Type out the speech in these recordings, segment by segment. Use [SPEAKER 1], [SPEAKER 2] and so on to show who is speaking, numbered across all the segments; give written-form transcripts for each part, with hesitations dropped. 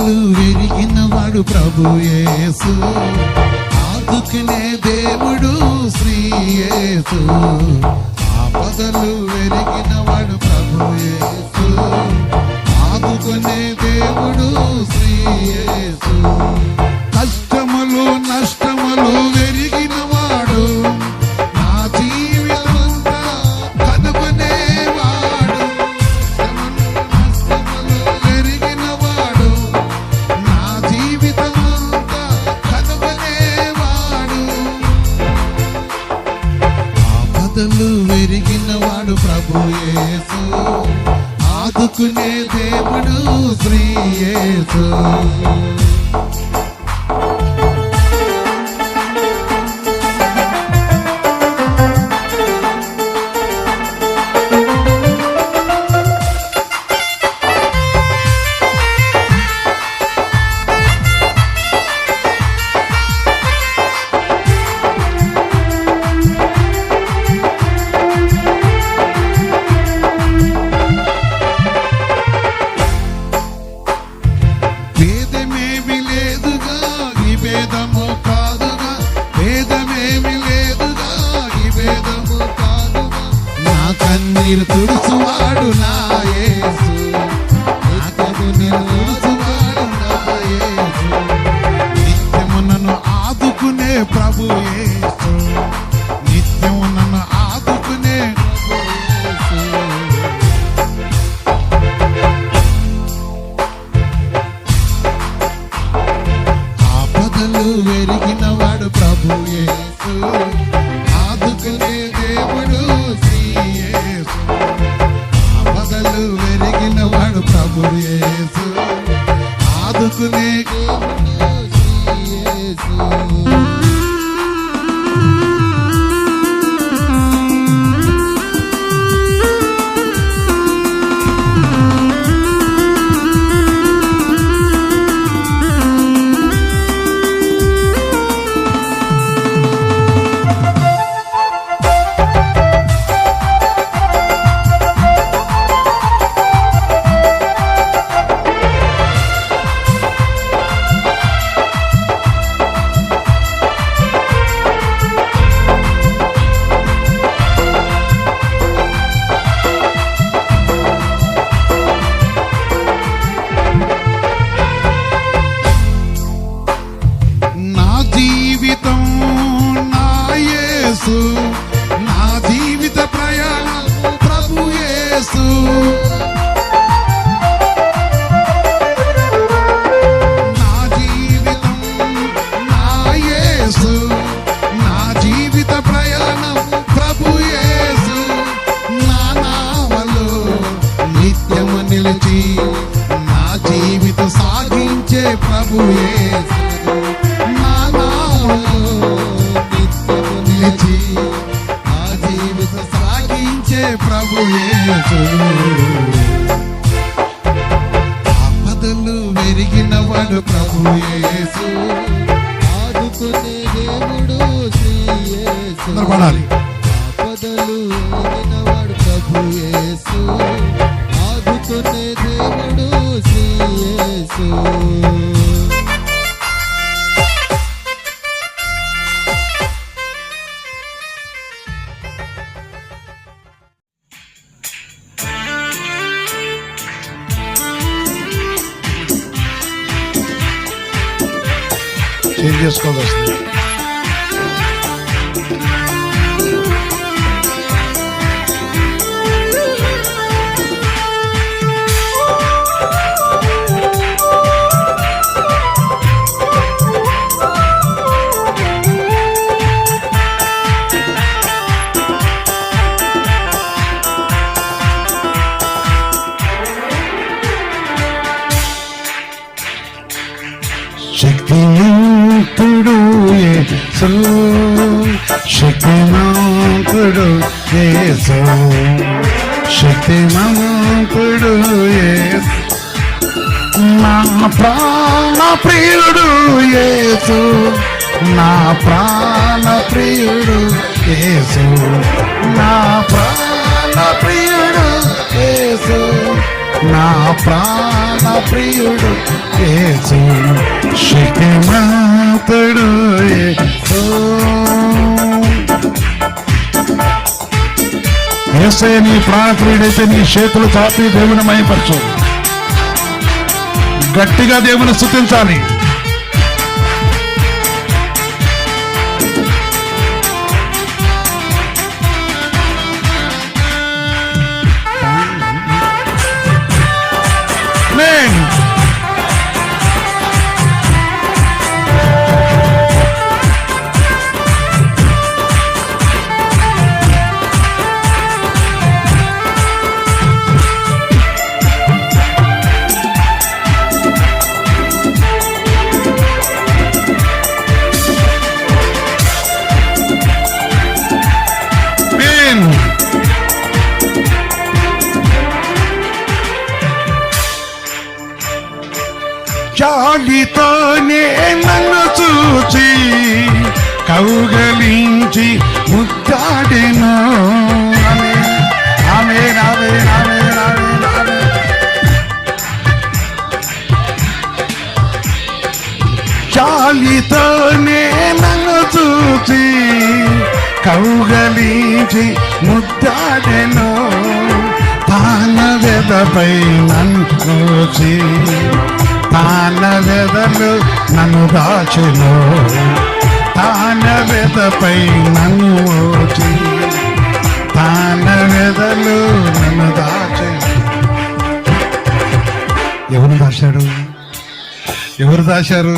[SPEAKER 1] ఆపదలు విరిగిన వాడు ప్రభు యేసు, ఆదుకునే దేవుడు శ్రీ యేసు. ఆపదలు విరిగిన వాడు ప్రభు యేసు, ఆదుకునే దేవుడు శ్రీ యేసు. కష్టములు నష్టములు విరిగిన వాడు, నా జీవితమంతా కనుగొనే వాడు. నష్టములు విరిగిన వాడు, నా జీవితమంతా కనుగొనే వాడు. ఆపదలు విరిగిన వాడు ప్రభు యేసు, ఆదుకునే దేవుడు శ్రీ యేసు. భేదమేమి లేదుగా ఈ భేదము కాదుగా, భేదమేమి లేదుగా ఈ భేదము కాదుగా. నా కన్నీరు తుడుచువాడు నా యేసు, నా కన్నీరు తుడుచువాడు నా యేసు. నిత్యము నన్ను ఆదుకునే ప్రభు యేసు, నిత్యము నన్ను ఆదుకునే ప్రభు యేసు. వెరిగిన వాడు ప్రభు యేసు, ఆదుకునే దేవుడు శ్రీ యేసు. ఆపదలు వెరిగిన వాడు ప్రభు యేసు, ఆదుకునే దేవుడు శ్రీ యేసు. నా జీవిత ప్రయాణం ప్రభు యేసు. నా జీవితం నా యేసు, నా జీవిత ప్రయాణం ప్రభు యేసు. నా నావలో నిత్యము నిలిచి నా జీవిత సాగించే ప్రభు యేసు. నా నావలో నా జీవిత సాగించే ప్రభు యేసు. ఆపదలు విరిగిన వాడు ప్రభు యేసు, ఆదుకునే దేవుడు శ్రీ యేసు. ఆపదలు విరిగిన వాడు ప్రభు యేసు, ఆదుకునే దేవుడు శ్రీ యేసు.
[SPEAKER 2] చేంజ్ చేసుకోవాల్సి వస్తుంది. శక్తిమంతుడు యేసు, శక్తిమంతుడు యేసు, శక్తిమంతుడు యేసు. నా ప్రాణ ప్రియుడు యేసు, నా ప్రాణ ప్రియుడు యేసు, నా ప్రాణ ప్రియుడు యేసు, నా ప్రాణ ప్రియుడు యేసు శక్తిమంతుడు యేసు. యేసయ్య నీ ప్రాణప్రియుడైతే నీ చేతులు చాపి దేవుని మహిమపరచు. గట్టిగా దేవుని స్తుతించాలి. జాలితోనే నన్ను చూచి కౌగలించి ముద్దాడెను. ఆమేన్ ఆమేన్ ఆమేన్ ఆమేన్ ఆమేన్ ఆమేన్. జాలితోనే నన్ను చూచి కౌగలించి ముద్దాడెను. తాన వెదపై నన్ను తాన వెదలు నన్ను దాచెను. తాన వెదపై నన్ను తాన వెదలు నన్ను దాచెను. ఎవరు దాచాడు? ఎవరు దాచారు?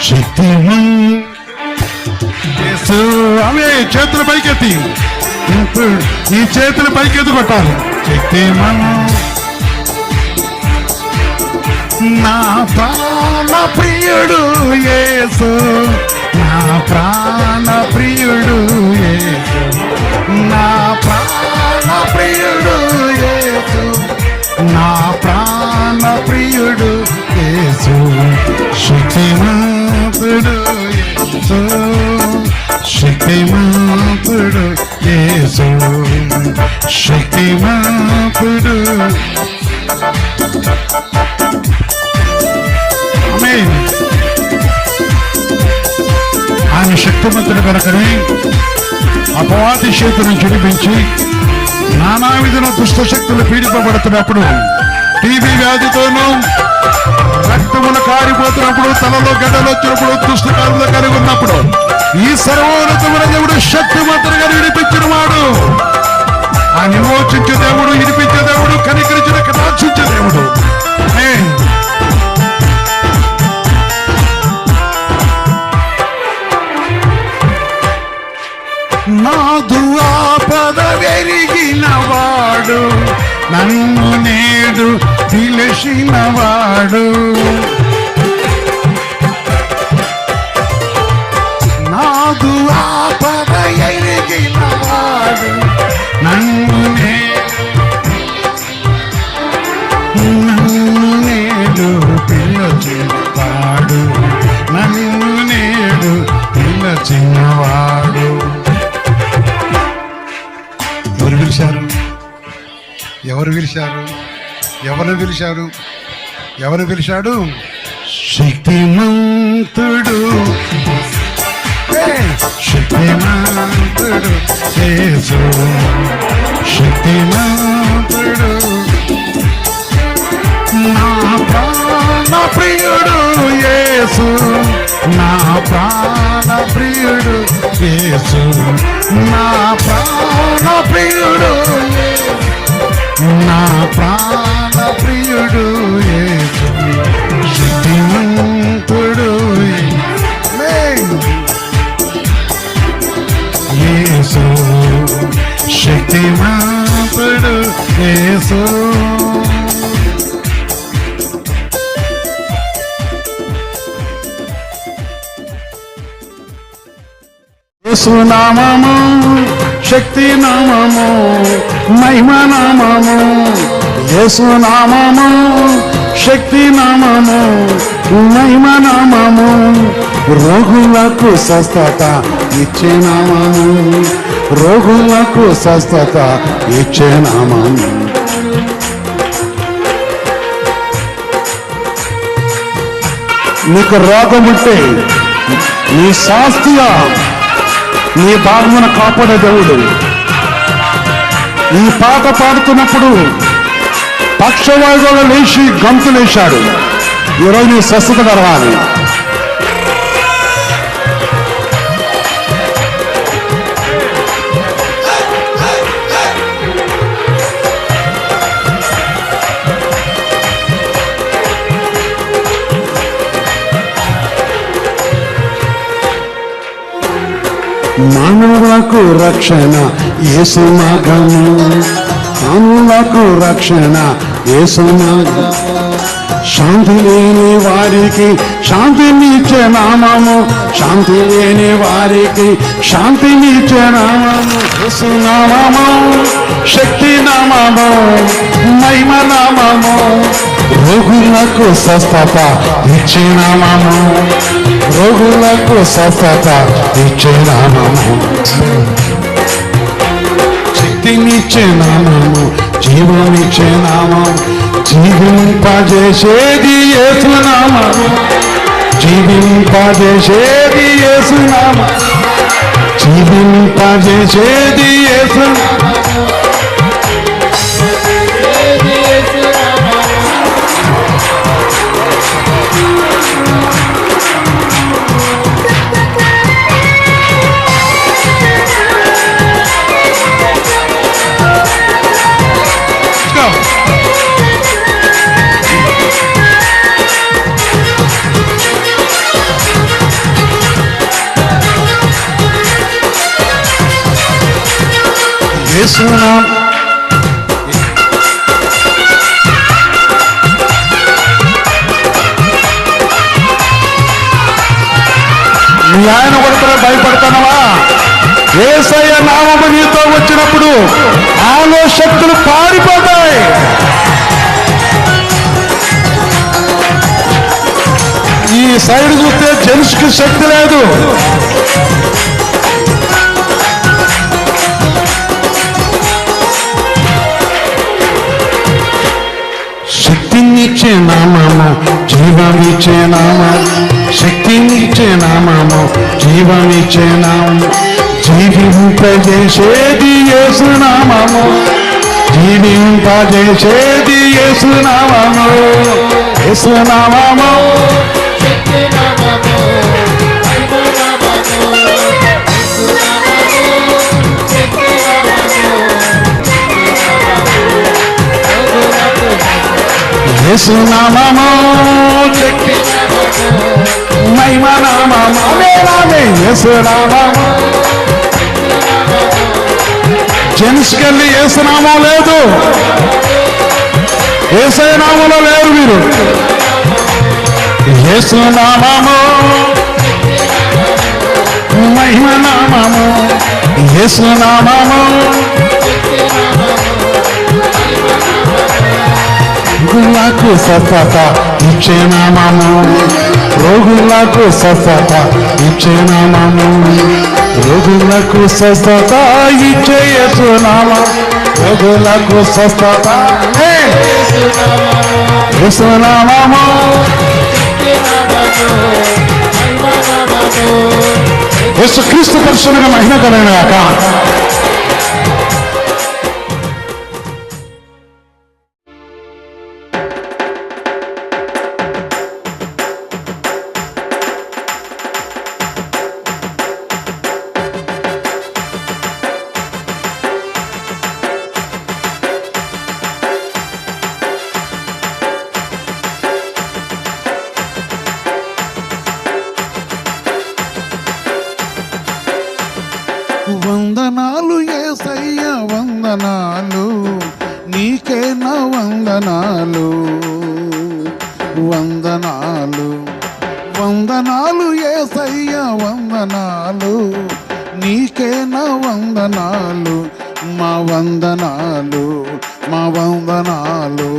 [SPEAKER 2] శక్తిమంతుడు. ఆమె చేతుల పైకెత్తి, ఈ చేతుల పైకెత్తి కొట్టాలి. శక్తిమంతుడు నా ప్రాణ ప్రియుడు యేసు, నా ప్రాణ ప్రియుడు యేసు, నా ప్రాణ ప్రియుడు యేసు, నా ప్రాణ ప్రియుడు యేసు. శక్తిమంతుడు యేసు, శక్తిమంతుడు యేసు, శక్తిమంతుడు. ఆయన శక్తిమంతుడు కనుకనే అపవాది చేతులను చిడిపించి నానా విధుల దుష్ట శక్తులు పీడింపబడుతున్నప్పుడు, టీబీ వ్యాధితోనూ రక్తములు కారిపోతున్నప్పుడు, తలలో గడ్డలు వచ్చినప్పుడు, దుష్టకాలంలో కలిగి ఉన్నప్పుడు ఈ సర్వోన్నతమైన దేవుడు శక్తిమంతుడుగా విడిపించిన వాడు. ఆ విమోచించే దేవుడు, విడిపించే దేవుడు, కనికరించిన కటాక్షించే దేవుడు. నాదు ఆపద వెరిగిన వాడు, నన్ను నేడు పిలిచిన వాడు. నాదు ఆపద ఎరిగిన వాడు, నన్ను నేడు పిలిచిన వాడు, నన్ను నేడు పిలిచిన వాడు. ఎవరు పిలిచారు? ఎవరు పిలిచారు? ఎవరు పిలిచారు? ఎవరు పిలిచాడు? శక్తిమంతుడు, శక్తిమంతుడు యేసు, శక్తిమంతుడు. నా ప్రాణ ప్రియుడు యేసు, నా ప్రాణ ప్రియుడు యేసు, నా ప్రాణ ప్రియుడు యేసు, నా ప్రాణ ప్రియుడు యేసు. శక్తిమంతుడు యేసు, శక్తిమంతుడు యేసు. యేసు నామము శక్తి నామము, మహిమ నామము. యేసు నామము శక్తి నామము, మహిమ నామము. రోగులకు స్వస్థత ఇచ్చే నామము, రోగులకు స్వస్థత ఇచ్చే నామము. నీకు రోగం ఉంటే నీ శాస్త్రిగా నీ భాగమును కాపాడే దేవుడు. ఈ పాట పాడుతున్నప్పుడు పక్షవాయువులో లేచి గంతులేశాడు. ఈరోజు నీ స్వస్థత కలగాలి. మానవులకు రక్షణ యేసు మార్గము, మానవులకు రక్షణ యేసు మార్గము. శాంతి లేని వారికి శాంతినిచ్చే నామము, శాంతి లేని వారికి శాంతినిచ్చే నామము యేసు నామము, శక్తి నామము, మహిమ నామము. రోగులకు స్వస్థత ఇచ్చే నామము, రోగులకు స్వస్థత ఇచ్చే నామము, శక్తినిచ్చే నామము, జీవమిచ్చే నామము. జీవింపజేసేది యేసు నామము, జీవింపజేసేది యేసు నామము, జీవింపజేసేది యేసు నామము. యేసు నామం మీ ఆయన కొడుకునే భయపడుతున్నావా? యేసయ్య నామము నీతో వచ్చినప్పుడు ఆలో శక్తులు పారిపోతాయి. ఈ సైడ్ చూస్తే జెంట్స్ కి శక్తి లేదు. శక్తినిచ్చే నామము, జీవమిచ్చే నామము, శక్తినిచ్చే నామము, జీవమిచ్చే నామము. జీవింపజేసేది యేసు నామము, జీవింపజేసేది యేసు నామము, యేసు నామము. యేసు నామము, శక్తి మహిమ నామము, యేసు నామము. జెంట్స్ కెళ్ళి యేసు నామం లేదు, యేసయ్య నామంలో లేరు మీరు. యేసు నామము, మహిమ నామము, యేసు నామము. రోగులకు స్వస్థత ఇచ్చే నామము, రోగులకు స్వస్థత ఇచ్చే నామము, రోగులకు స్వస్థత ఇచ్చే యేసు నామము, రోగులకు స్వస్థత యేసు నామము. యేసుక్రీస్తు పరిశుద్ధంగా మహిమ కలుగును గాక.
[SPEAKER 1] వందనాలు యేసయ్య వందనాలు, నీకే నా వందనాలు, వందనాలు వందనాలు యేసయ్య వందనాలు, నీకే నా వందనాలు, మా వందనాలు, మా వందనాలు.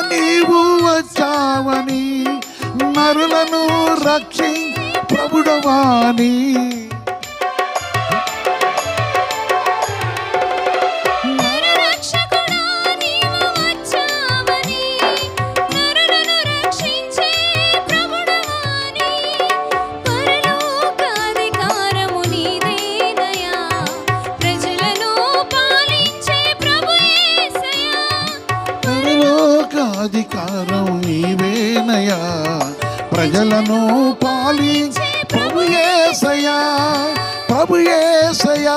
[SPEAKER 1] నీవు వచ్చావని నరులను రక్షి ప్రభుడవాని అధికారం నీవేనయా ప్రజలను పాలించే ప్రభు యేసయ్యా ప్రభు యేసయ్యా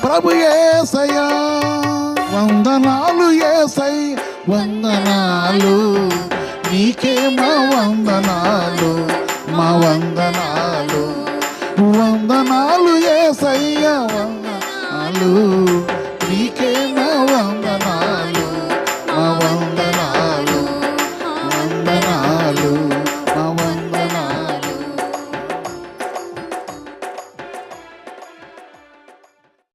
[SPEAKER 1] ప్రభు యేసయ్యా వందనాలు యేసయ్య వందనాలు నీకే మా వందనాలు మా వందనాలు వందనాలు యేసయ్య వందనాలు